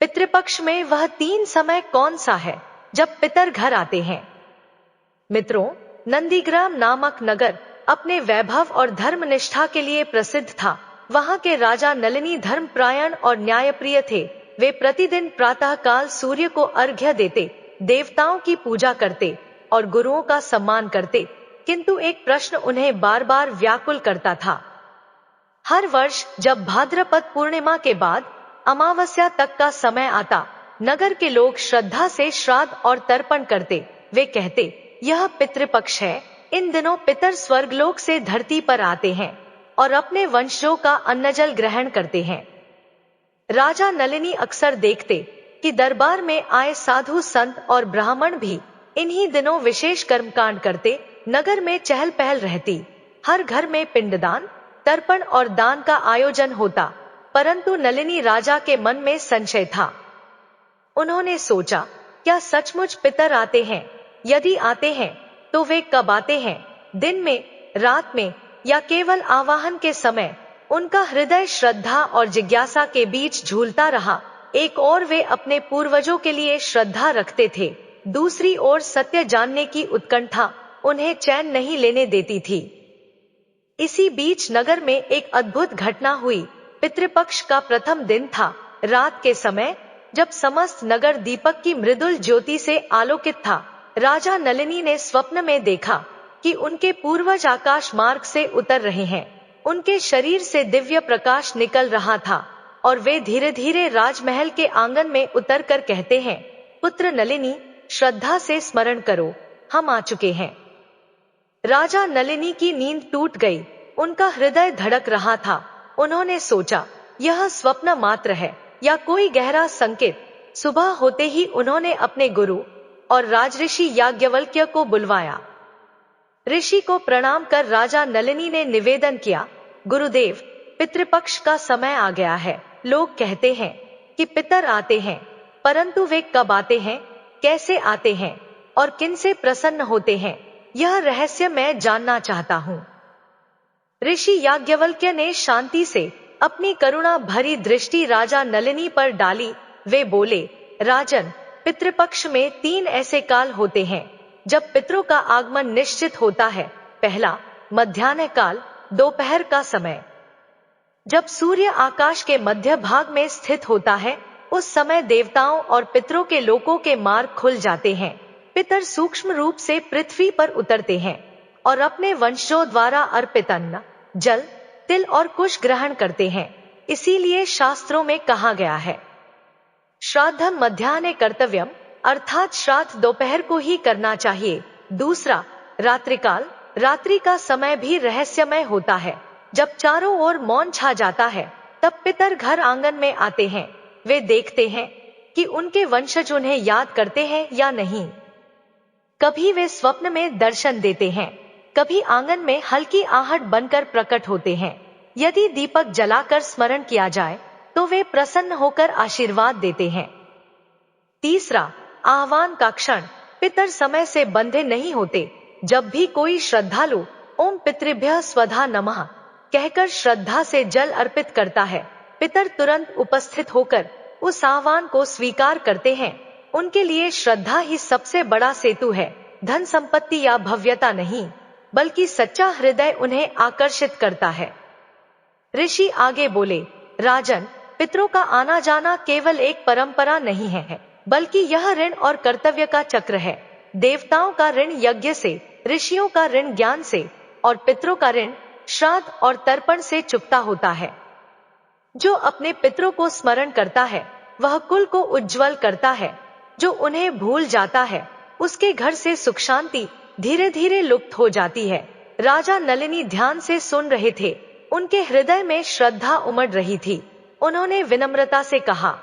पितृपक्ष में वह 3 समय कौन सा है जब पितर घर आते हैं? मित्रों, नंदीग्राम नामक नगर अपने वैभव और धर्मनिष्ठा के लिए प्रसिद्ध था। वहां के राजा नलिनी धर्मपरायण और न्यायप्रिय थे। वे प्रतिदिन प्रातः काल सूर्य को अर्घ्य देते, देवताओं की पूजा करते और गुरुओं का सम्मान करते। किंतु एक प्रश्न उन्हें बार बार व्याकुल करता था। हर वर्ष जब भाद्रपद पूर्णिमा के बाद अमावस्या तक का समय आता, नगर के लोग श्रद्धा से श्राद्ध और तर्पण करते। वे कहते, यह पितृपक्ष है। इन दिनों पितर स्वर्गलोक से धरती पर आते हैं और अपने वंशजों का अन्नजल ग्रहण करते हैं। राजा नलिनी अक्सर देखते कि दरबार में आए साधु संत और ब्राह्मण भी इन्हीं दिनों विशेष कर्मकांड करते। नगर में चहल पहल रहती। हर घर में पिंडदान, तर्पण और दान का आयोजन होता, परंतु नलिनी राजा के मन में संशय था। उन्होंने सोचा, क्या सचमुच पितर आते हैं? यदि आते हैं तो वे कब आते हैं? दिन में, रात में या केवल आवाहन के समय? उनका हृदय श्रद्धा और जिज्ञासा के बीच झूलता रहा। एक ओर वे अपने पूर्वजों के लिए श्रद्धा रखते थे, दूसरी ओर सत्य जानने की उत्कंठा उन्हें चैन नहीं लेने देती थी। इसी बीच नगर में एक अद्भुत घटना हुई। पितृपक्ष का प्रथम दिन था। रात के समय, जब समस्त नगर दीपक की मृदुल ज्योति से आलोकित था, राजा नलिनी ने स्वप्न में देखा कि उनके पूर्वज आकाश मार्ग से उतर रहे हैं। उनके शरीर से दिव्य प्रकाश निकल रहा था और वे धीरे धीरे राजमहल के आंगन में उतरकर कहते हैं, पुत्र नलिनी, श्रद्धा से स्मरण करो, हम आ चुके हैं। राजा नलिनी की नींद टूट गई। उनका हृदय धड़क रहा था। उन्होंने सोचा, यह स्वप्न मात्र है या कोई गहरा संकेत। सुबह होते ही उन्होंने अपने गुरु और राजऋषि याज्ञवल्क्य को बुलवाया। ऋषि को प्रणाम कर राजा नलिनी ने निवेदन किया, गुरुदेव, पितृपक्ष का समय आ गया है। लोग कहते हैं कि पितर आते हैं, परंतु वे कब आते हैं, कैसे आते हैं और किनसे प्रसन्न होते हैं, यह रहस्य मैं जानना चाहता हूँ। ऋषि याज्ञवल्क्य ने शांति से अपनी करुणा भरी दृष्टि राजा नलिनी पर डाली। वे बोले, राजन, पितृपक्ष में 3 ऐसे काल होते हैं जब पितरों का आगमन निश्चित होता है। पहला, मध्याह्न काल, दोपहर का समय। जब सूर्य आकाश के मध्य भाग में स्थित होता है, उस समय देवताओं और पितरों के लोकों के मार्ग खुल जाते हैं। पितर सूक्ष्म रूप से पृथ्वी पर उतरते हैं और अपने वंशजों द्वारा अर्पित अन्न, जल, तिल और कुश ग्रहण करते हैं। इसीलिए शास्त्रों में कहा गया है, श्राद्धम मध्याह्ने कर्तव्यम, अर्थात श्राद्ध दोपहर को ही करना चाहिए। दूसरा, रात्रिकाल। रात्रि का समय भी रहस्यमय होता है। जब चारों ओर मौन छा जाता है, तब पितर घर आंगन में आते हैं। वे देखते हैं कि उनके वंशज उन्हें याद करते हैं या नहीं। कभी वे स्वप्न में दर्शन देते हैं, कभी आंगन में हल्की आहट बनकर प्रकट होते हैं। यदि दीपक जलाकर स्मरण किया जाए तो वे प्रसन्न होकर आशीर्वाद देते हैं। तीसरा, आह्वान का क्षण। पितर समय से बंधे नहीं होते। जब भी कोई श्रद्धालु ओम पितृभ्यः स्वधा नमः कहकर श्रद्धा से जल अर्पित करता है, पितर तुरंत उपस्थित होकर उस आह्वान को स्वीकार करते हैं। उनके लिए श्रद्धा ही सबसे बड़ा सेतु है। धन संपत्ति या भव्यता नहीं, बल्कि सच्चा हृदय उन्हें आकर्षित करता है। ऋषि आगे बोले, राजन, पितरों का आना जाना केवल एक परंपरा नहीं है, बल्कि यह ऋण और कर्तव्य का चक्र है। देवताओं का ऋण यज्ञ से, ऋषियों का ऋण ज्ञान से और पितरों का ऋण श्राद्ध और तर्पण से चुकता होता है। जो अपने पितरों को स्मरण करता है, वह कुल को उज्ज्वल करता है। जो उन्हें भूल जाता है, उसके घर से सुख शांति धीरे धीरे लुप्त हो जाती है। राजा नलिनी ध्यान से सुन रहे थे। उनके हृदय में श्रद्धा उमड़ रही थी। उन्होंने विनम्रता से कहा,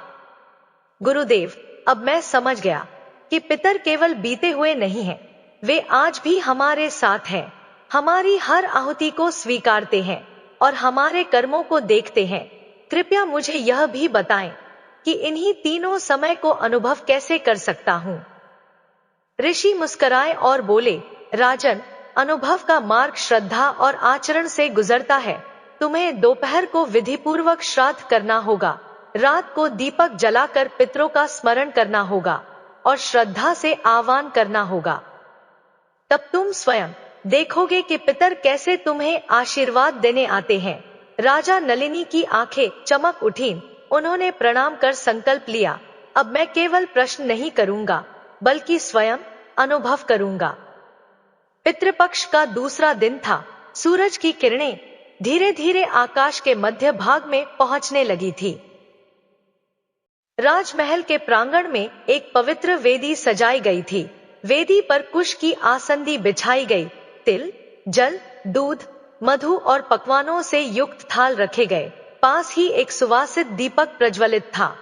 गुरुदेव, अब मैं समझ गया कि पितर केवल बीते हुए नहीं हैं, वे आज भी हमारे साथ हैं। हमारी हर आहुति को स्वीकारते हैं और हमारे कर्मों को देखते हैं। कृपया मुझे यह भी बताएं कि इन्हीं तीनों समय को अनुभव कैसे कर सकता हूँ। ऋषि मुस्कुराए और बोले, राजन, अनुभव का मार्ग श्रद्धा और आचरण से गुजरता है। तुम्हें दोपहर को विधिपूर्वक श्राद्ध करना होगा, रात को दीपक जलाकर पितरों का स्मरण करना होगा और श्रद्धा से आह्वान करना होगा। तब तुम स्वयं देखोगे कि पितर कैसे तुम्हें आशीर्वाद देने आते हैं। राजा नलिनी की आंखें चमक उठीं। उन्होंने प्रणाम कर संकल्प लिया, अब मैं केवल प्रश्न नहीं करूंगा बल्कि स्वयं अनुभव करूंगा। पितृपक्ष का दूसरा दिन था। सूरज की किरणें धीरे धीरे आकाश के मध्य भाग में पहुंचने लगी थी। राजमहल के प्रांगण में एक पवित्र वेदी सजाई गई थी। वेदी पर कुश की आसंदी बिछाई गई। तिल, जल, दूध, मधु और पकवानों से युक्त थाल रखे गए। पास ही एक सुवासित दीपक प्रज्वलित था।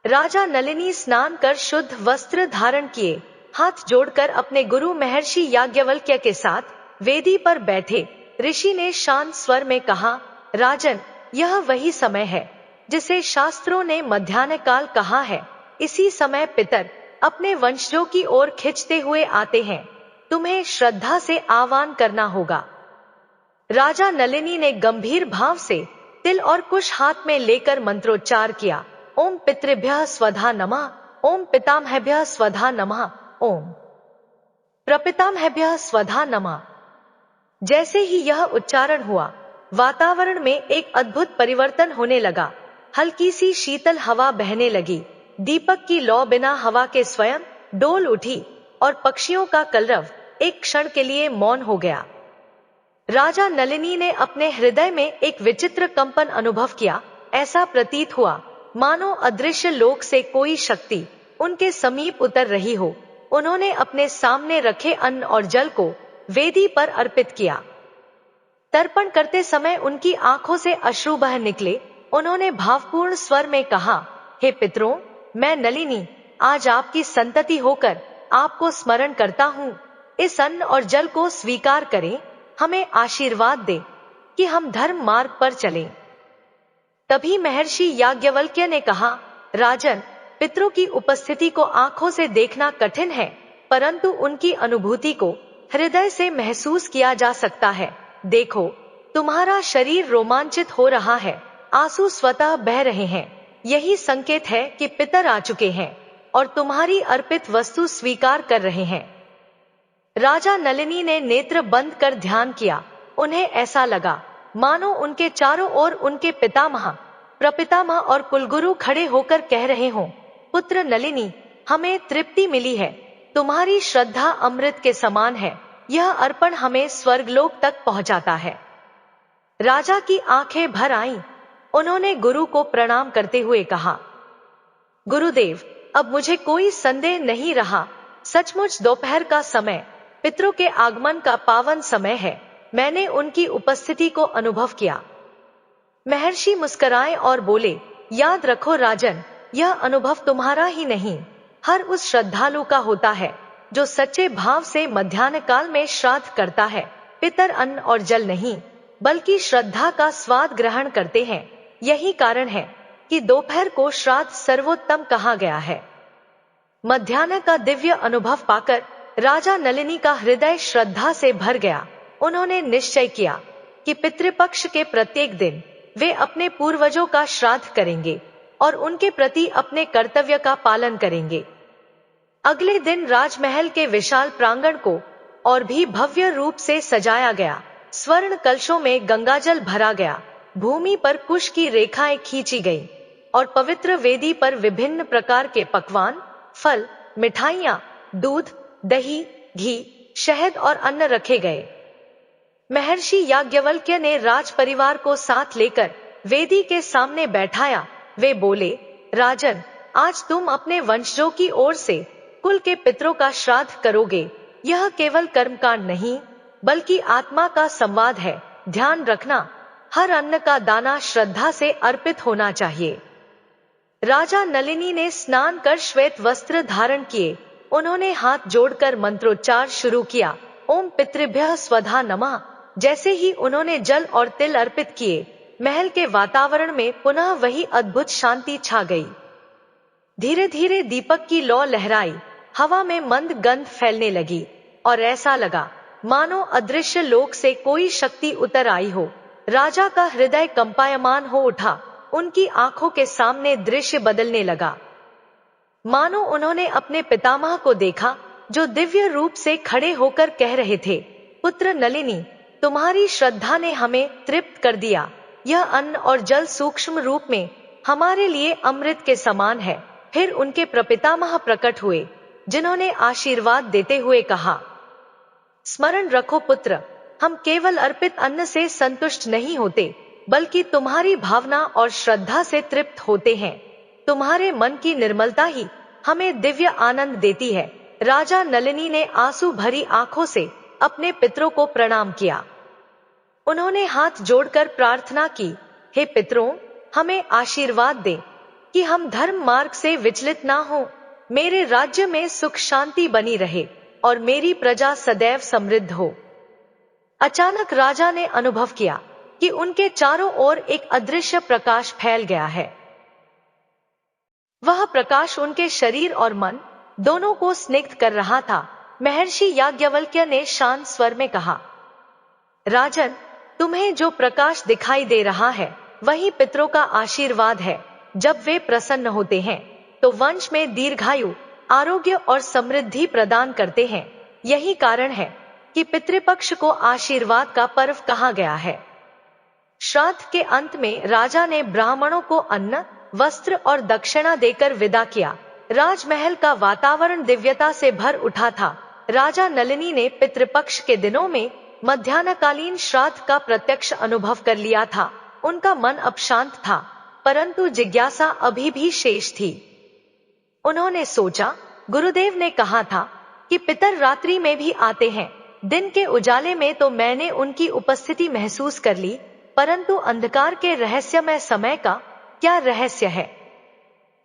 राजा नलिनी स्नान कर शुद्ध वस्त्र धारण किए, हाथ जोड़कर अपने गुरु महर्षि याज्ञवल्क्य के साथ वेदी पर बैठे। ऋषि ने शांत स्वर में कहा, राजन, यह वही समय है जिसे शास्त्रों ने मध्याह्न काल कहा है। इसी समय पितर अपने वंशजों की ओर खिंचते हुए आते हैं। तुम्हें श्रद्धा से आह्वान करना होगा। राजा नलिनी ने गंभीर भाव से तिल और कुश हाथ में लेकर मंत्रोच्चार किया। ओम पितृभ्यः स्वधा नमः, ओम पितामहेभ्यः स्वधा नमः, ओम प्रपितामहेभ्यः स्वधा नमः। जैसे ही यह उच्चारण हुआ, वातावरण में एक अद्भुत परिवर्तन होने लगा। हल्की सी शीतल हवा बहने लगी। दीपक की लौ बिना हवा के स्वयं डोल उठी और पक्षियों का कलरव एक क्षण के लिए मौन हो गया। राजा नलिनी ने अपने हृदय में एक विचित्र कंपन अनुभव किया। ऐसा प्रतीत हुआ मानो अदृश्य लोक से कोई शक्ति उनके समीप उतर रही हो। उन्होंने अपने सामने रखे अन्न और जल को वेदी पर अर्पित किया। तर्पण करते समय उनकी आंखों से अश्रु बह निकले। उन्होंने भावपूर्ण स्वर में कहा, हे पितरों, मैं नलिनी आज आपकी संतति होकर आपको स्मरण करता हूँ। इस अन्न और जल को स्वीकार करें, हमें आशीर्वाद दे कि हम धर्म मार्ग पर चलें। तभी महर्षि याज्ञवल्क्य ने कहा, राजन, पितरों की उपस्थिति को आंखों से देखना कठिन है, परंतु उनकी अनुभूति को हृदय से महसूस किया जा सकता है। देखो, तुम्हारा शरीर रोमांचित हो रहा है, आंसू स्वतः बह रहे हैं। यही संकेत है कि पितर आ चुके हैं और तुम्हारी अर्पित वस्तु स्वीकार कर रहे हैं। राजा नलिनी ने नेत्र बंद कर ध्यान किया। उन्हें ऐसा लगा मानो उनके चारों ओर उनके पितामह, प्रपितामह और कुलगुरु खड़े होकर कह रहे हों, पुत्र नलिनी, हमें तृप्ति मिली है। तुम्हारी श्रद्धा अमृत के समान है। यह अर्पण हमें स्वर्गलोक तक पहुंचाता है। राजा की आंखें भर आईं। उन्होंने गुरु को प्रणाम करते हुए कहा, गुरुदेव, अब मुझे कोई संदेह नहीं रहा। सचमुच दोपहर का समय पितरों के आगमन का पावन समय है। मैंने उनकी उपस्थिति को अनुभव किया। महर्षि मुस्कुराए और बोले, याद रखो राजन, यह अनुभव तुम्हारा ही नहीं, हर उस श्रद्धालु का होता है जो सच्चे भाव से मध्याह्न काल में श्राद्ध करता है। पितर अन्न और जल नहीं बल्कि श्रद्धा का स्वाद ग्रहण करते हैं। यही कारण है कि दोपहर को श्राद्ध सर्वोत्तम कहा गया है। मध्याह्न का दिव्य अनुभव पाकर राजा नलिनी का हृदय श्रद्धा से भर गया। उन्होंने निश्चय किया कि पितृपक्ष के प्रत्येक दिन वे अपने पूर्वजों का श्राद्ध करेंगे और उनके प्रति अपने कर्तव्य का पालन करेंगे। अगले दिन राजमहल के विशाल प्रांगण को और भी भव्य रूप से सजाया गया। स्वर्ण कलशों में गंगाजल भरा गया, भूमि पर कुश की रेखाएं खींची गईं और पवित्र वेदी पर विभिन्न प्रकार के पकवान, फल, मिठाइयां, दूध, दही, घी, शहद और अन्न रखे गए। महर्षि याज्ञवल्क्य ने राज परिवार को साथ लेकर वेदी के सामने बैठाया। वे बोले, राजन, आज तुम अपने वंशजों की ओर से कुल के पितरों का श्राद्ध करोगे। यह केवल कर्मकांड नहीं बल्कि आत्मा का संवाद है। ध्यान रखना, हर अन्न का दाना श्रद्धा से अर्पित होना चाहिए। राजा नलिनी ने स्नान कर श्वेत वस्त्र धारण किए। उन्होंने हाथ जोड़कर मंत्रोच्चार शुरू किया। ओम पितृभ्यः स्वधा नमः। जैसे ही उन्होंने जल और तिल अर्पित किए, महल के वातावरण में पुनः वही अद्भुत शांति छा गई। धीरे धीरे दीपक की लौ लहराई, हवा में मंद गंध फैलने लगी और ऐसा लगा मानो अदृश्य लोक से कोई शक्ति उतर आई हो। राजा का हृदय कंपायमान हो उठा। उनकी आंखों के सामने दृश्य बदलने लगा। मानो उन्होंने अपने पितामह को देखा, जो दिव्य रूप से खड़े होकर कह रहे थे, पुत्र नलिनी, तुम्हारी श्रद्धा ने हमें तृप्त कर दिया। यह अन्न और जल सूक्ष्म रूप में हमारे लिए अमृत के समान है। फिर उनके प्रपितामह प्रकट हुए, जिन्होंने आशीर्वाद देते हुए कहा, स्मरण रखो पुत्र, हम केवल अर्पित अन्न से संतुष्ट नहीं होते, बल्कि तुम्हारी भावना और श्रद्धा से तृप्त होते हैं। तुम्हारे मन की निर्मलता ही हमें दिव्य आनंद देती है। राजा नलिनी ने आंसू भरी आंखों से अपने पितरों को प्रणाम किया। उन्होंने हाथ जोड़कर प्रार्थना की, हे पितरों, हमें आशीर्वाद दें कि हम धर्म मार्ग से विचलित ना हों। मेरे राज्य में सुख शांति बनी रहे और मेरी प्रजा सदैव समृद्ध हो। अचानक राजा ने अनुभव किया कि उनके चारों ओर एक अदृश्य प्रकाश फैल गया है। वह प्रकाश उनके शरीर और मन दोनों को स्निग्ध कर रहा था। महर्षि याज्ञवल्क्य ने शांत स्वर में कहा, राजन, तुम्हें जो प्रकाश दिखाई दे रहा है, वही पितरों का आशीर्वाद है। जब वे प्रसन्न होते हैं तो वंश में दीर्घायु, आरोग्य और समृद्धि प्रदान करते हैं। यही कारण है कि पितृपक्ष को आशीर्वाद का पर्व कहा गया है। श्राद्ध के अंत में राजा ने ब्राह्मणों को अन्न, वस्त्र और दक्षिणा देकर विदा किया। राजमहल का वातावरण दिव्यता से भर उठा था। राजा नलिनी ने पितृपक्ष के दिनों में मध्याह्नकालीन श्राद्ध का प्रत्यक्ष अनुभव कर लिया था। उनका मन अब शांत था, परंतु जिज्ञासा अभी भी शेष थी। उन्होंने सोचा, गुरुदेव ने कहा था कि पितर रात्रि में भी आते हैं। दिन के उजाले में तो मैंने उनकी उपस्थिति महसूस कर ली, परंतु अंधकार के रहस्यमय समय का क्या रहस्य है।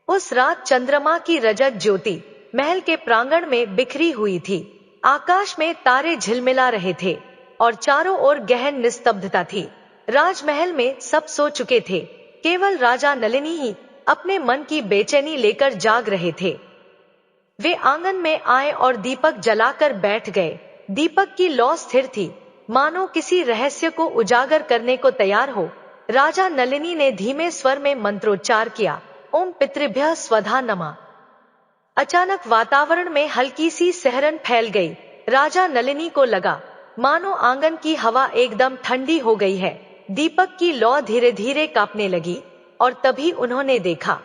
उस रात चंद्रमा की रजत ज्योति महल के प्रांगण में बिखरी हुई थी। आकाश में तारे झिलमिला रहे थे और चारों ओर गहन निस्तब्धता थी। राजमहल में सब सो चुके थे, केवल राजा नलिनी ही अपने मन की बेचैनी लेकर जाग रहे थे। वे आंगन में आए और दीपक जलाकर बैठ गए। दीपक की लौ स्थिर थी, मानो किसी रहस्य को उजागर करने को तैयार हो। राजा नलिनी ने धीमे स्वर में मंत्रोच्चार किया, ओम पितृभ्यः स्वधा नमः। अचानक वातावरण में हल्की सी सिहरन फैल गई। राजा नलिनी को लगा मानो आंगन की हवा एकदम ठंडी हो गई है। दीपक की लौ धीरे धीरे कांपने लगी और तभी उन्होंने देखा,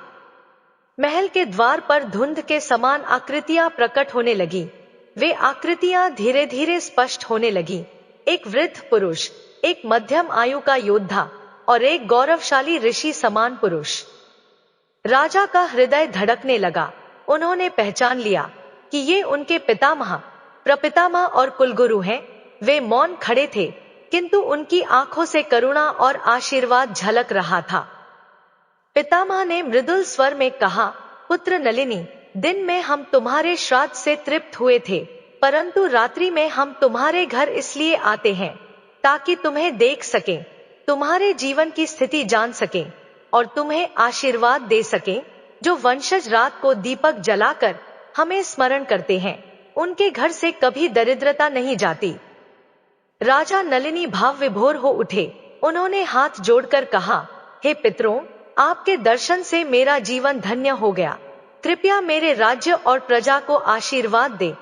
महल के द्वार पर धुंध के समान आकृतियां प्रकट होने लगी। वे आकृतियां धीरे धीरे स्पष्ट होने लगी। एक वृद्ध पुरुष, एक मध्यम आयु का योद्धा और एक गौरवशाली ऋषि समान पुरुष। राजा का हृदय धड़कने लगा। उन्होंने पहचान लिया कि ये उनके पितामह, प्रपितामह और कुलगुरु हैं। वे मौन खड़े थे, किंतु उनकी आंखों से करुणा और आशीर्वाद झलक रहा था। पितामह ने मृदुल स्वर में कहा, पुत्र नलिनी, दिन में हम तुम्हारे श्राद्ध से तृप्त हुए थे, परंतु रात्रि में हम तुम्हारे घर इसलिए आते हैं ताकि तुम्हें देख सकें, तुम्हारे जीवन की स्थिति जान सकें और तुम्हें आशीर्वाद दे सकें। जो वंशज रात को दीपक जलाकर हमें स्मरण करते हैं, उनके घर से कभी दरिद्रता नहीं जाती। राजा नलिनी भाव विभोर हो उठे। उन्होंने हाथ जोड़कर कहा, हे पितरों, आपके दर्शन से मेरा जीवन धन्य हो गया। कृपया मेरे राज्य और प्रजा को आशीर्वाद दे।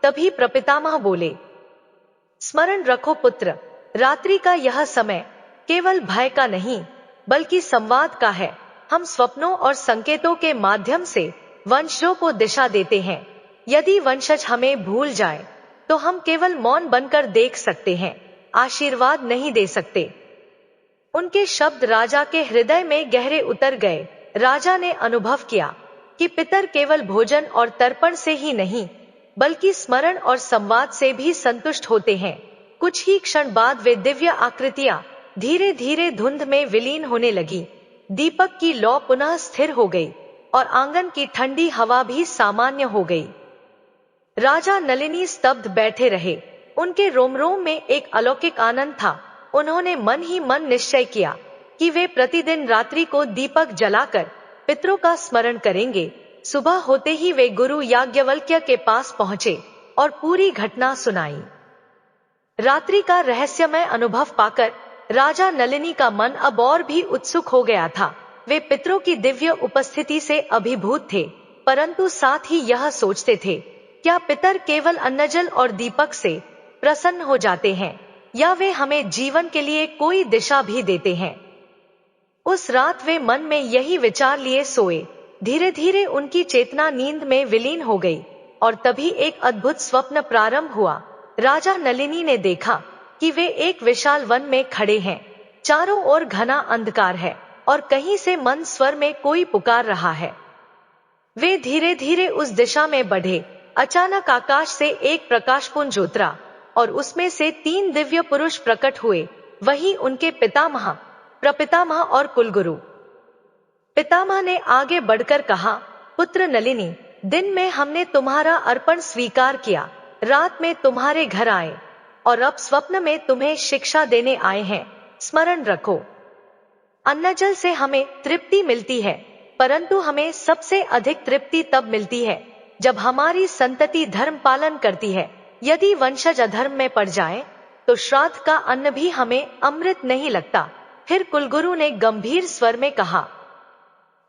तभी प्रपितामह बोले, स्मरण रखो पुत्र, रात्रि का यह समय केवल भय का नहीं बल्कि संवाद का है। हम स्वप्नों और संकेतों के माध्यम से वंशजों को दिशा देते हैं। यदि वंशज हमें भूल जाए तो हम केवल मौन बनकर देख सकते हैं, आशीर्वाद नहीं दे सकते। उनके शब्द राजा के हृदय में गहरे उतर गए। राजा ने अनुभव किया कि पितर केवल भोजन और तर्पण से ही नहीं बल्कि स्मरण और संवाद से भी संतुष्ट होते हैं। कुछ ही क्षण बाद वे दिव्य आकृतियां धीरे धीरे धुंध में विलीन होने लगी। दीपक की लौ पुनः स्थिर हो गई और आंगन की ठंडी हवा भी सामान्य हो गई। राजा नलिनी स्तब्ध बैठे रहे। उनके रोम रोम में एक अलौकिक आनंद था। उन्होंने मन ही मन निश्चय किया कि वे प्रतिदिन रात्रि को दीपक जलाकर पितरों का स्मरण करेंगे। सुबह होते ही वे गुरु याज्ञवल्क्य के पास पहुंचे और पूरी घटना सुनाई। रात्रि का रहस्यमय अनुभव पाकर राजा नलिनी का मन अब और भी उत्सुक हो गया था। वे पितरों की दिव्य उपस्थिति से अभिभूत थे, परंतु साथ ही यह सोचते थे, क्या पितर केवल अन्नजल और दीपक से प्रसन्न हो जाते हैं, या वे हमें जीवन के लिए कोई दिशा भी देते हैं। उस रात वे मन में यही विचार लिए सोए। धीरे धीरे उनकी चेतना नींद में विलीन हो गई और तभी एक अद्भुत स्वप्न प्रारंभ हुआ। राजा नलिनी ने देखा कि वे एक विशाल वन में खड़े हैं। चारों ओर घना अंधकार है और कहीं से मंद स्वर में कोई पुकार रहा है। वे धीरे धीरे उस दिशा में बढ़े। अचानक आकाश से एक प्रकाशपुंज उतरा और उसमें से 3 दिव्य पुरुष प्रकट हुए, वही उनके पितामह, प्रपितामह और कुलगुरु। पितामह ने आगे बढ़कर कहा, पुत्र नलिनी, दिन में हमने तुम्हारा अर्पण स्वीकार किया, रात में तुम्हारे घर आए और अब स्वप्न में तुम्हें शिक्षा देने आए हैं। स्मरण रखो, अन्नजल से हमें तृप्ति मिलती है, परंतु हमें सबसे अधिक तृप्ति तब मिलती है जब हमारी संतति धर्म पालन करती है। यदि वंशज अधर्म में पड़ जाए तो श्राद्ध का अन्न भी हमें अमृत नहीं लगता। फिर कुलगुरु ने गंभीर स्वर में कहा,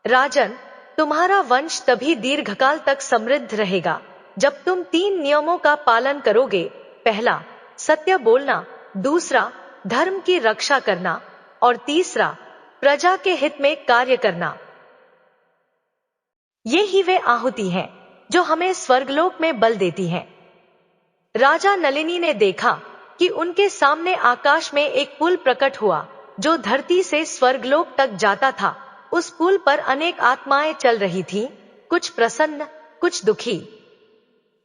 राजन, तुम्हारा वंश तभी दीर्घकाल तक समृद्ध रहेगा जब तुम 3 नियमों का पालन करोगे। पहला, सत्य बोलना, दूसरा, धर्म की रक्षा करना और तीसरा, प्रजा के हित में कार्य करना। ये ही वे आहुति हैं जो हमें स्वर्गलोक में बल देती हैं। राजा नलिनी ने देखा कि उनके सामने आकाश में एक पुल प्रकट हुआ जो धरती से स्वर्गलोक तक जाता था। उस पुल पर अनेक आत्माएं चल रही थीं, कुछ प्रसन्न, कुछ दुखी।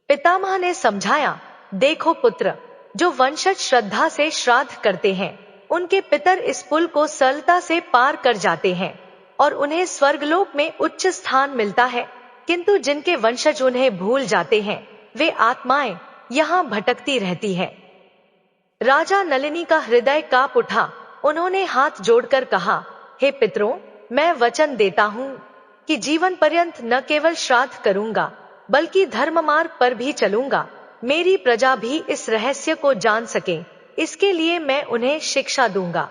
पितामह ने समझाया, देखो पुत्र, जो वंशज श्रद्धा से श्राद्ध करते हैं उनके पितर इस पुल को सरलता से पार कर जाते हैं और उन्हें स्वर्गलोक में उच्च स्थान मिलता है, किंतु जिनके वंशज उन्हें भूल जाते हैं वे आत्माएं यहाँ भटकती रहती है। राजा नलिनी का हृदय कांप उठा। उन्होंने हाथ जोड़कर कहा, हे पितरों, मैं वचन देता हूँ कि जीवन पर्यंत न केवल श्राद्ध करूंगा बल्कि धर्म मार्ग पर भी चलूंगा। मेरी प्रजा भी इस रहस्य को जान सके, इसके लिए मैं उन्हें शिक्षा दूंगा।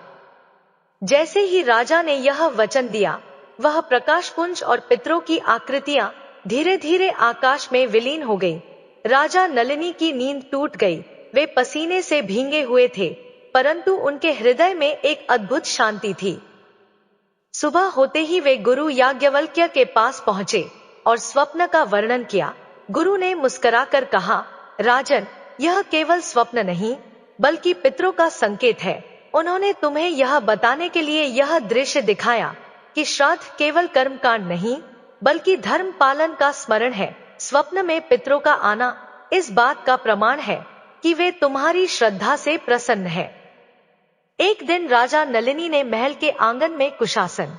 जैसे ही राजा ने यह वचन दिया, वह प्रकाशपुंज और पितरों की आकृतियां धीरे धीरे आकाश में विलीन हो गई। राजा नलिनी की नींद टूट गई। वे पसीने से भींगे हुए थे, परंतु उनके हृदय में एक अद्भुत शांति थी। सुबह होते ही वे गुरु याज्ञवल्क्य के पास पहुंचे और स्वप्न का वर्णन किया। गुरु ने मुस्कुराकर कहा, राजन, यह केवल स्वप्न नहीं बल्कि पितरों का संकेत है। उन्होंने तुम्हें यह बताने के लिए यह दृश्य दिखाया कि श्राद्ध केवल कर्मकांड नहीं बल्कि धर्म पालन का स्मरण है। स्वप्न में पितरों का आना इस बात का प्रमाण है कि वे तुम्हारी श्रद्धा से प्रसन्न है। एक दिन राजा नलिनी ने महल के आंगन में कुशासन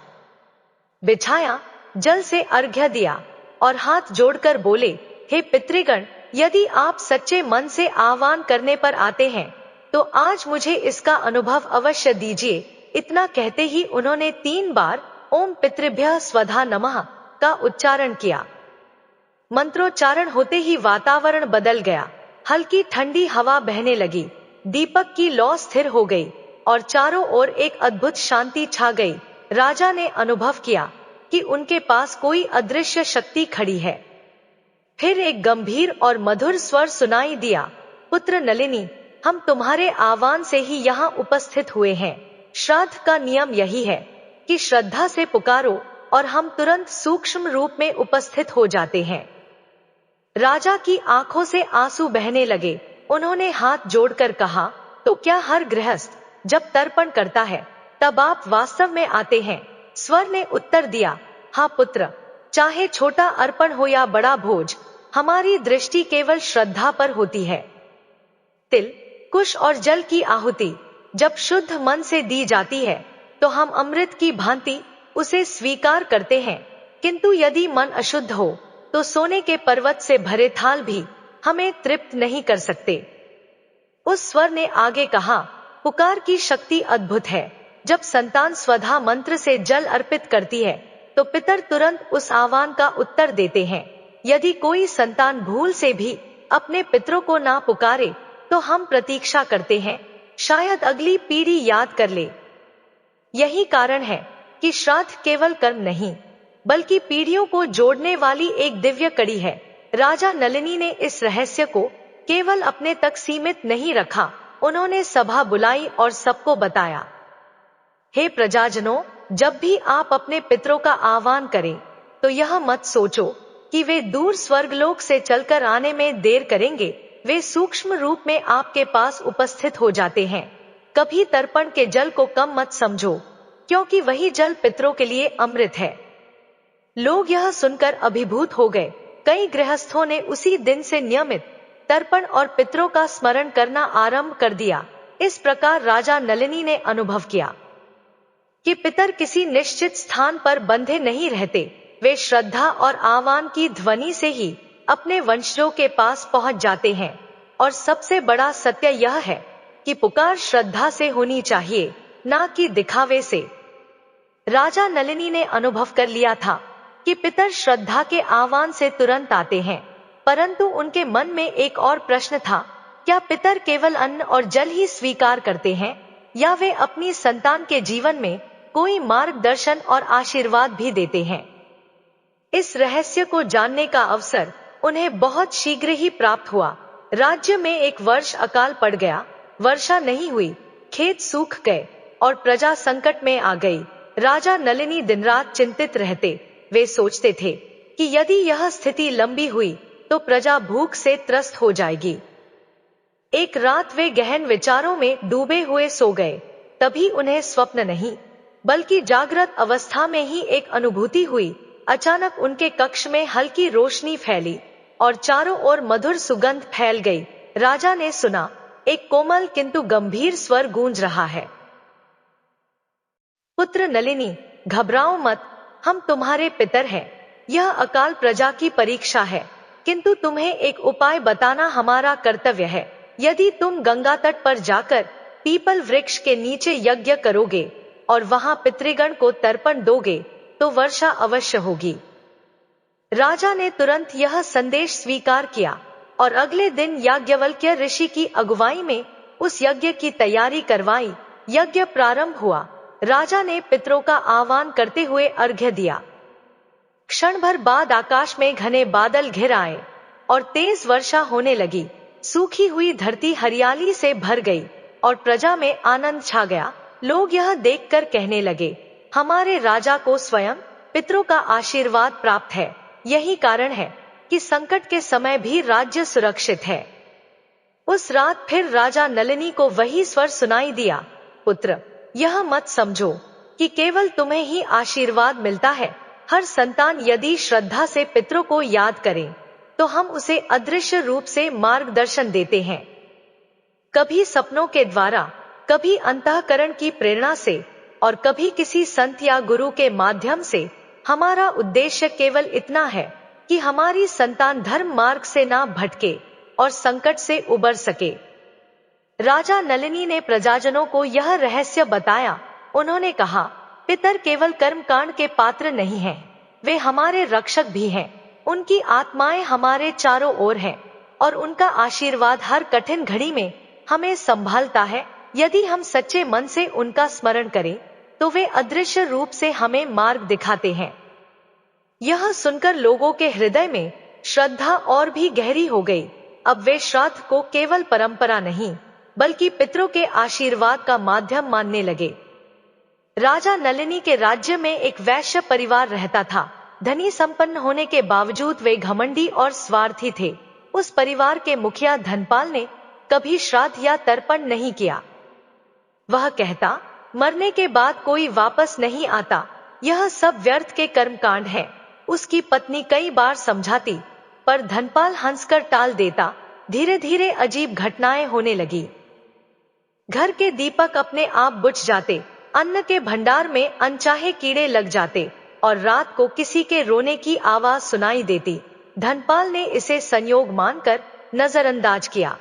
बिछाया, जल से अर्घ्य दिया और हाथ जोड़कर बोले, हे पितृगण, यदि आप सच्चे मन से आह्वान करने पर आते हैं तो आज मुझे इसका अनुभव अवश्य दीजिए। इतना कहते ही उन्होंने 3 बार ओम पितृभ्यः स्वधा नमः का उच्चारण किया। मंत्रोच्चारण होते ही वातावरण बदल गया। हल्की ठंडी हवा बहने लगी, दीपक की लौ स्थिर हो गई और चारों ओर एक अद्भुत शांति छा गई। राजा ने अनुभव किया कि उनके पास कोई अदृश्य शक्ति खड़ी है। फिर एक गंभीर और मधुर स्वर सुनाई दिया, पुत्र नलिनी, हम तुम्हारे आह्वान से ही यहाँ उपस्थित हुए हैं। श्राद्ध का नियम यही है कि श्रद्धा से पुकारो और हम तुरंत सूक्ष्म रूप में उपस्थित हो जाते हैं। राजा की आंखों से आंसू बहने लगे। उन्होंने हाथ जोड़कर कहा, तो क्या हर गृहस्थ जब तर्पण करता है तब आप वास्तव में आते हैं? स्वर ने उत्तर दिया, हाँ पुत्र, चाहे छोटा अर्पण हो या बड़ा भोज, हमारी दृष्टि केवल श्रद्धा पर होती है। तिल, कुश और जल की आहुति जब शुद्ध मन से दी जाती है तो हम अमृत की भांति उसे स्वीकार करते हैं, किंतु यदि मन अशुद्ध हो तो सोने के पर्वत से भरे थाल भी हमें तृप्त नहीं कर सकते। उस स्वर ने आगे कहा, पुकार की शक्ति अद्भुत है। जब संतान स्वधा मंत्र से जल अर्पित करती है तो पितर तुरंत उस आह्वान का उत्तर देते हैं। यदि कोई संतान भूल से भी अपने पितरों को ना पुकारे तो हम प्रतीक्षा करते हैं, शायद अगली पीढ़ी याद कर ले। यही कारण है कि श्राद्ध केवल कर्म नहीं बल्कि पीढ़ियों को जोड़ने वाली एक दिव्य कड़ी है। राजा नलिनी ने इस रहस्य को केवल अपने तक सीमित नहीं रखा, उन्होंने सभा बुलाई और सबको बताया। हे प्रजाजनों, जब भी आप अपने पितरों का आह्वान करें तो यह मत सोचो कि वे दूर स्वर्गलोक से चलकर आने में देर करेंगे। वे सूक्ष्म रूप में आपके पास उपस्थित हो जाते हैं। कभी तर्पण के जल को कम मत समझो, क्योंकि वही जल पितरों के लिए अमृत है। लोग यह सुनकर अभिभूत हो गए। कई गृहस्थों ने उसी दिन से नियमित तर्पण और पितरों का स्मरण करना आरंभ कर दिया। इस प्रकार राजा नलिनी ने अनुभव किया कि पितर किसी निश्चित स्थान पर बंधे नहीं रहते, वे श्रद्धा और आह्वान की ध्वनि से ही अपने वंशजों के पास पहुंच जाते हैं। और सबसे बड़ा सत्य यह है कि पुकार श्रद्धा से होनी चाहिए, ना कि दिखावे से। राजा नलिनी ने अनुभव कर लिया था कि पितर श्रद्धा के आह्वान से तुरंत आते हैं, परंतु उनके मन में एक और प्रश्न था, क्या पितर केवल अन्न और जल ही स्वीकार करते हैं या वे अपनी संतान के जीवन में कोई मार्गदर्शन और आशीर्वाद भी देते हैं। इस रहस्य को जानने का अवसर उन्हें बहुत शीघ्र ही प्राप्त हुआ। राज्य में एक वर्ष अकाल पड़ गया, वर्षा नहीं हुई, खेत सूख गए और प्रजा संकट में आ गई। राजा नलिनी दिन रात चिंतित रहते। वे सोचते थे कि यदि यह स्थिति लंबी हुई तो प्रजा भूख से त्रस्त हो जाएगी। एक रात वे गहन विचारों में डूबे हुए सो गए। तभी उन्हें स्वप्न नहीं बल्कि जागृत अवस्था में ही एक अनुभूति हुई। अचानक उनके कक्ष में हल्की रोशनी फैली और चारों ओर मधुर सुगंध फैल गई। राजा ने सुना, एक कोमल किंतु गंभीर स्वर गूंज रहा है, पुत्र नलिनी, घबराओ मत, हम तुम्हारे पितर हैं। यह अकाल प्रजा की परीक्षा है, किंतु तुम्हें एक उपाय बताना हमारा कर्तव्य है। यदि तुम गंगा तट पर जाकर पीपल वृक्ष के नीचे यज्ञ करोगे और वहां पितृगण को तर्पण दोगे तो वर्षा अवश्य होगी। राजा ने तुरंत यह संदेश स्वीकार किया और अगले दिन याज्ञवल्क्य ऋषि की अगुवाई में उस यज्ञ की तैयारी करवाई। यज्ञ प्रारंभ हुआ। राजा ने पितरों का आह्वान करते हुए अर्घ्य दिया। क्षण भर बाद आकाश में घने बादल घिर आए और तेज वर्षा होने लगी। सूखी हुई धरती हरियाली से भर गई और प्रजा में आनंद छा गया। लोग यह देखकर कहने लगे, हमारे राजा को स्वयं पितरों का आशीर्वाद प्राप्त है। यही कारण है कि संकट के समय भी राज्य सुरक्षित है। उस रात फिर राजा नलिनी को वही स्वर सुनाई दिया, पुत्र, यह मत समझो कि केवल तुम्हें ही आशीर्वाद मिलता है। हर संतान यदि श्रद्धा से पितरों को याद करे तो हम उसे अदृश्य रूप से मार्गदर्शन देते हैं। कभी सपनों के द्वारा, कभी अंतःकरण की प्रेरणा से और कभी किसी संत या गुरु के माध्यम से। हमारा उद्देश्य केवल इतना है कि हमारी संतान धर्म मार्ग से ना भटके और संकट से उबर सके। राजा नलिनी ने प्रजाजनों को यह रहस्य बताया। उन्होंने कहा, पितर केवल कर्मकांड के पात्र नहीं हैं, वे हमारे रक्षक भी हैं। उनकी आत्माएं हमारे चारों ओर हैं और उनका आशीर्वाद हर कठिन घड़ी में हमें संभालता है। यदि हम सच्चे मन से उनका स्मरण करें तो वे अदृश्य रूप से हमें मार्ग दिखाते हैं। यह सुनकर लोगों के हृदय में श्रद्धा और भी गहरी हो गई। अब वे श्राद्ध को केवल परंपरा नहीं बल्कि पितरों के आशीर्वाद का माध्यम मानने लगे। राजा नलिनी के राज्य में एक वैश्य परिवार रहता था। धनी संपन्न होने के बावजूद वे घमंडी और स्वार्थी थे। उस परिवार के मुखिया धनपाल ने कभी श्राद्ध या तर्पण नहीं किया। वह कहता, मरने के बाद कोई वापस नहीं आता, यह सब व्यर्थ के कर्मकांड है। उसकी पत्नी कई बार समझाती, पर धनपाल हंसकर टाल देता। धीरे धीरे अजीब घटनाएं होने लगी। घर के दीपक अपने आप बुझ जाते, अन्न के भंडार में अनचाहे कीड़े लग जाते और रात को किसी के रोने की आवाज सुनाई देती। धनपाल ने इसे संयोग मानकर नजरअंदाज किया,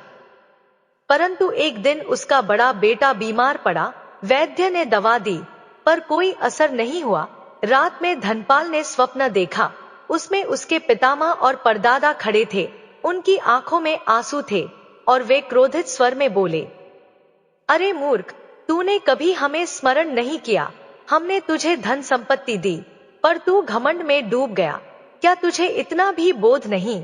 परंतु एक दिन उसका बड़ा बेटा बीमार पड़ा। वैद्य ने दवा दी पर कोई असर नहीं हुआ। रात में धनपाल ने स्वप्न देखा। उसमें उसके पितामह और परदादा खड़े थे। उनकी आंखों में आंसू थे और वे क्रोधित स्वर में बोले, अरे मूर्ख, तूने कभी हमें स्मरण नहीं किया। हमने तुझे धन संपत्ति दी, पर तू घमंड में डूब गया। क्या तुझे इतना भी बोध नहीं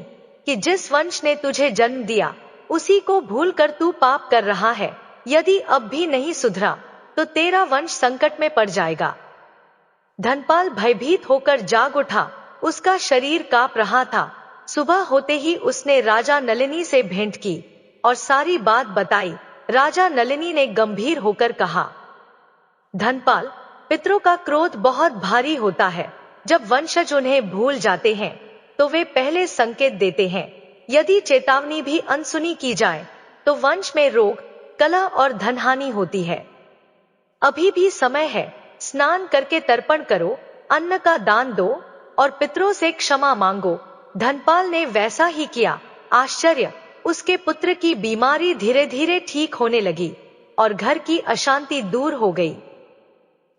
कि जिस वंश ने तुझे जन्म दिया उसी को भूलकर तू पाप कर रहा है? यदि अब भी नहीं सुधरा तो तेरा वंश संकट में पड़ जाएगा। धनपाल भयभीत होकर जाग उठा, उसका शरीर कांप रहा था। सुबह होते ही उसने राजा नलिनी से भेंट की और सारी बात बताई। राजा नलिनी ने गंभीर होकर कहा, धनपाल, पितरों का क्रोध बहुत भारी होता है। जब वंशज उन्हें भूल जाते हैं तो वे पहले संकेत देते हैं। यदि चेतावनी भी अनसुनी की जाए तो वंश में रोग, कलह और धनहानि होती है। अभी भी समय है, स्नान करके तर्पण करो, अन्न का दान दो और पितरों से क्षमा मांगो। धनपाल ने वैसा ही किया। आश्चर्य, उसके पुत्र की बीमारी धीरे धीरे ठीक होने लगी और घर की अशांति दूर हो गई।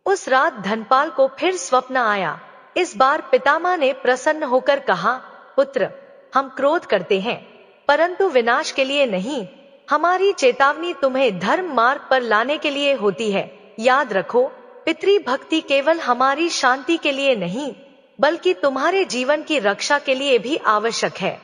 उस रात धनपाल को फिर स्वप्न आया। इस बार पितामह ने प्रसन्न होकर कहा, पुत्र, हम क्रोध करते हैं परंतु विनाश के लिए नहीं। हमारी चेतावनी तुम्हें धर्म मार्ग पर लाने के लिए होती है। याद रखो, पितृ भक्ति केवल हमारी शांति के लिए नहीं बल्कि तुम्हारे जीवन की रक्षा के लिए भी आवश्यक है।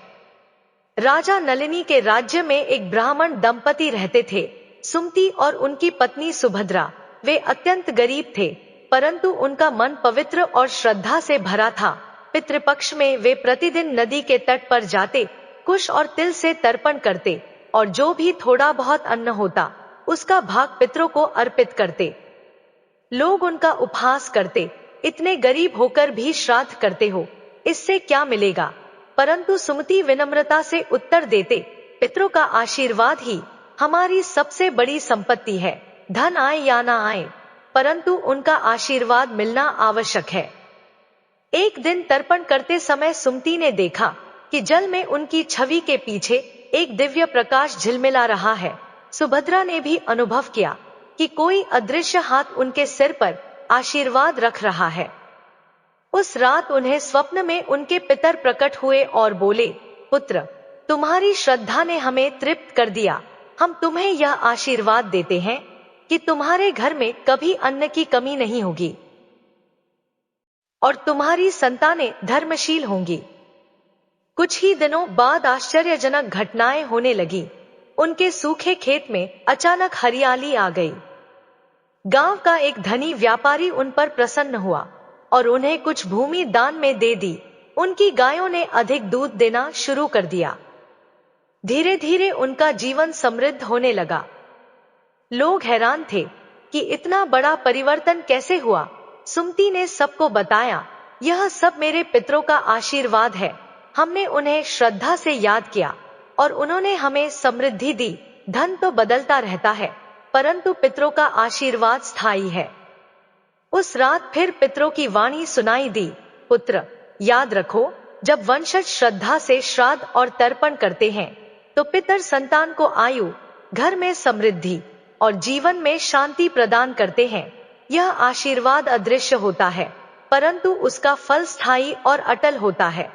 राजा नलिनी के राज्य में एक ब्राह्मण दंपति रहते थे, सुमति और उनकी पत्नी सुभद्रा। वे अत्यंत गरीब थे परंतु उनका मन पवित्र और श्रद्धा से भरा था। पितृपक्ष में वे प्रतिदिन नदी के तट पर जाते, कुश और तिल से तर्पण करते और जो भी थोड़ा बहुत अन्न होता उसका भाग पितरों को अर्पित करते। लोग उनका उपहास करते, इतने गरीब होकर भी श्राद्ध करते हो, इससे क्या मिलेगा? परंतु सुमति विनम्रता से उत्तर देते, पितरों का आशीर्वाद ही हमारी सबसे बड़ी संपत्ति है। धन आए या ना आए परंतु उनका आशीर्वाद मिलना आवश्यक है। एक दिन तर्पण करते समय सुमति ने देखा कि जल में उनकी छवि के पीछे एक दिव्य प्रकाश झिलमिला रहा है। सुभद्रा ने भी अनुभव किया कि कोई अदृश्य हाथ उनके सिर पर आशीर्वाद रख रहा है। उस रात उन्हें स्वप्न में उनके पितर प्रकट हुए और बोले, पुत्र, तुम्हारी श्रद्धा ने हमें तृप्त कर दिया। हम तुम्हें यह आशीर्वाद देते हैं कि तुम्हारे घर में कभी अन्न की कमी नहीं होगी और तुम्हारी संतानें धर्मशील होंगी। कुछ ही दिनों बाद आश्चर्यजनक घटनाएं होने लगी। उनके सूखे खेत में अचानक हरियाली आ गई। गांव का एक धनी व्यापारी उन पर प्रसन्न हुआ और उन्हें कुछ भूमि दान में दे दी। उनकी गायों ने अधिक दूध देना शुरू कर दिया। धीरे धीरे उनका जीवन समृद्ध होने लगा। लोग हैरान थे कि इतना बड़ा परिवर्तन कैसे हुआ। सुमति ने सबको बताया, यह सब मेरे पितरों का आशीर्वाद है। हमने उन्हें श्रद्धा से याद किया और उन्होंने हमें समृद्धि दी। धन तो बदलता रहता है परंतु पितरों का आशीर्वाद स्थायी है। उस रात फिर पितरों की वाणी सुनाई दी, पुत्र, याद रखो, जब वंशज श्रद्धा से श्राद्ध और तर्पण करते हैं तो पितर संतान को आयु, घर में समृद्धि और जीवन में शांति प्रदान करते हैं। यह आशीर्वाद अदृश्य होता है परंतु उसका फल स्थायी और अटल होता है।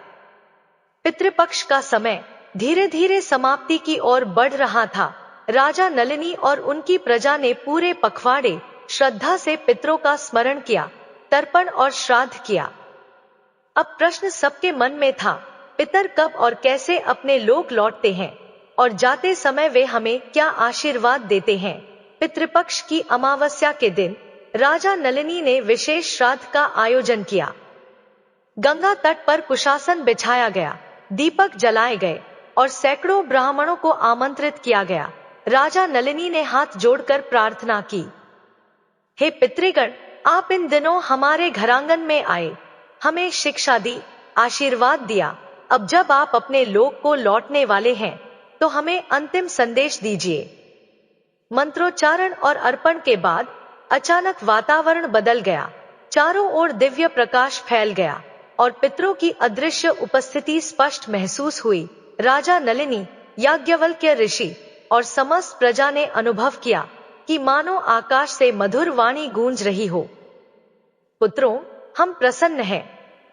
पितृपक्ष का समय धीरे धीरे समाप्ति की ओर बढ़ रहा था। राजा नलिनी और उनकी प्रजा ने पूरे पखवाड़े श्रद्धा से पितरों का स्मरण किया, तर्पण और श्राद्ध किया। अब प्रश्न सबके मन में था, पितर कब और कैसे अपने लोक लौटते हैं और जाते समय वे हमें क्या आशीर्वाद देते हैं। पितृपक्ष की अमावस्या के दिन राजा नलिनी ने विशेष श्राद्ध का आयोजन किया। गंगा तट पर कुशासन बिछाया गया, दीपक जलाए गए और सैकड़ों ब्राह्मणों को आमंत्रित किया गया। राजा नलिनी ने हाथ जोड़कर प्रार्थना की, हे पितृगण, आप इन दिनों हमारे घरांगन में आए, हमें शिक्षा दी, आशीर्वाद दिया। अब जब आप अपने लोक को लौटने वाले हैं तो हमें अंतिम संदेश दीजिए। मंत्रोच्चारण और अर्पण के बाद अचानक वातावरण बदल गया। चारों ओर दिव्य प्रकाश फैल गया और पितरों की अदृश्य उपस्थिति स्पष्ट महसूस हुई। राजा नलिनी, याज्ञवल्क्य ऋषि और समस्त प्रजा ने अनुभव किया कि मानो आकाश से मधुर वाणी गूंज रही हो, पुत्रों, हम प्रसन्न हैं।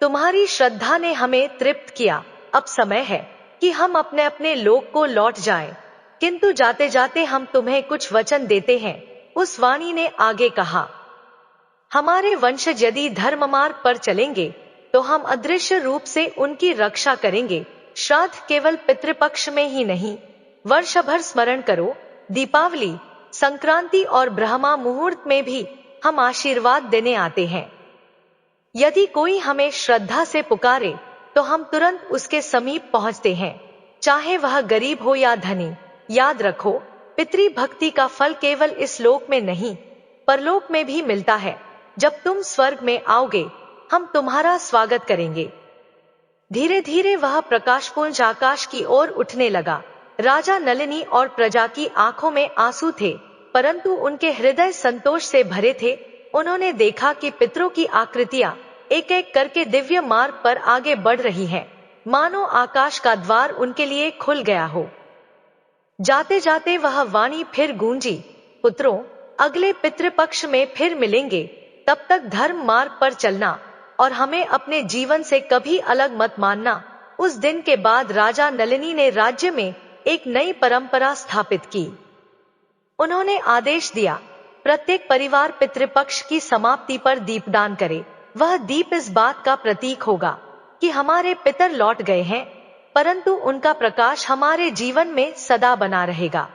तुम्हारी श्रद्धा ने हमें तृप्त किया। अब समय है कि हम अपने अपने लोक को लौट जाएं। किंतु जाते जाते हम तुम्हें कुछ वचन देते हैं। उस वाणी ने आगे कहा, हमारे वंशज यदि धर्म मार्ग पर चलेंगे तो हम अदृश्य रूप से उनकी रक्षा करेंगे। श्राद्ध केवल पितृपक्ष में ही नहीं, वर्ष भर स्मरण करो। दीपावली, संक्रांति और ब्रह्मा मुहूर्त में भी हम आशीर्वाद देने आते हैं। यदि कोई हमें श्रद्धा से पुकारे तो हम तुरंत उसके समीप पहुंचते हैं, चाहे वह गरीब हो या धनी। याद रखो, पितृ भक्ति का फल केवल इस लोक में नहीं, परलोक में भी मिलता है। जब तुम स्वर्ग में आओगे, हम तुम्हारा स्वागत करेंगे। धीरे धीरे वह प्रकाशपुंज आकाश की ओर उठने लगा। राजा नलिनी और प्रजा की आंखों में आंसू थे, परंतु उनके हृदय संतोष से भरे थे। उन्होंने देखा कि पितरों की आकृतियां एक एक करके दिव्य मार्ग पर आगे बढ़ रही हैं, मानो आकाश का द्वार उनके लिए खुल गया हो। जाते जाते वह वाणी फिर गूंजी, पुत्रों, अगले पितृपक्ष में फिर मिलेंगे। तब तक धर्म मार्ग पर चलना और हमें अपने जीवन से कभी अलग मत मानना। उस दिन के बाद राजा नलिनी ने राज्य में एक नई परंपरा स्थापित की। उन्होंने आदेश दिया, प्रत्येक परिवार पितृपक्ष की समाप्ति पर दीपदान करे। वह दीप इस बात का प्रतीक होगा कि हमारे पितर लौट गए हैं, परंतु उनका प्रकाश हमारे जीवन में सदा बना रहेगा।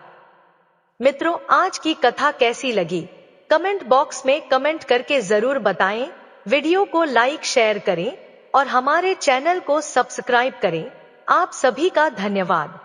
मित्रों, आज की कथा कैसी लगी? कमेंट बॉक्स में कमेंट करके जरूर बताएं। वीडियो को लाइक शेयर करें और हमारे चैनल को सब्सक्राइब करें। आप सभी का धन्यवाद।